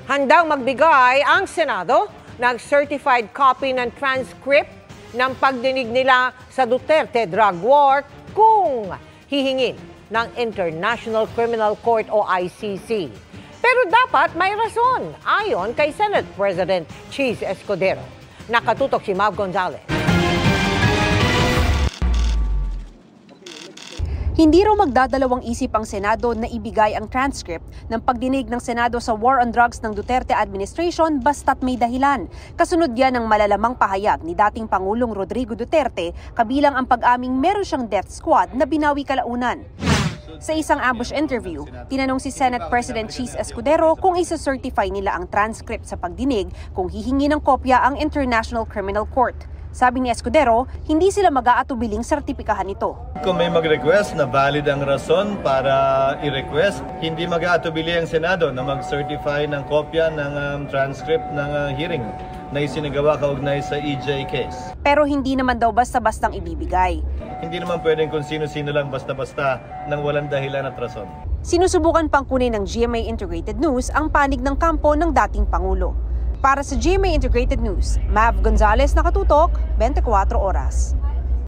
Handang magbigay ang Senado ng certified copy ng transcript ng pagdinig nila sa Duterte drug war kung hihingin ng International Criminal Court o ICC. Pero dapat may rason, ayon kay Senate President Cheese Escudero. Nakatutok si Mav Gonzalez. Hindi raw magdadalawang isip ang Senado na ibigay ang transcript ng pagdinig ng Senado sa war on drugs ng Duterte administration basta't may dahilan. Kasunod yan ng malalamang pahayag ni dating Pangulong Rodrigo Duterte kabilang ang pag-aming meron siyang death squad na binawi kalaunan. Sa isang ambush interview, tinanong si Senate President Cheese Escudero kung isa-certify nila ang transcript sa pagdinig kung hihingi ng kopya ang International Criminal Court. Sabi ni Escudero, hindi sila mag-aatubiling sertipikahan ito. Kung may mag-request na valid ang rason para i-request, hindi mag-aatubili ang Senado na mag-certify ng kopya ng transcript ng hearing na isinagawa kaugnay sa EJ case. Pero hindi naman daw basta-bastang ibibigay. Hindi naman pwedeng kung sino-sino lang basta-basta nang walang dahilan at rason. Sinusubukan pang kunin ng GMA Integrated News ang panig ng kampo ng dating Pangulo. Para sa GMA Integrated News, Mav Gonzalez, nakatutok, 24 oras.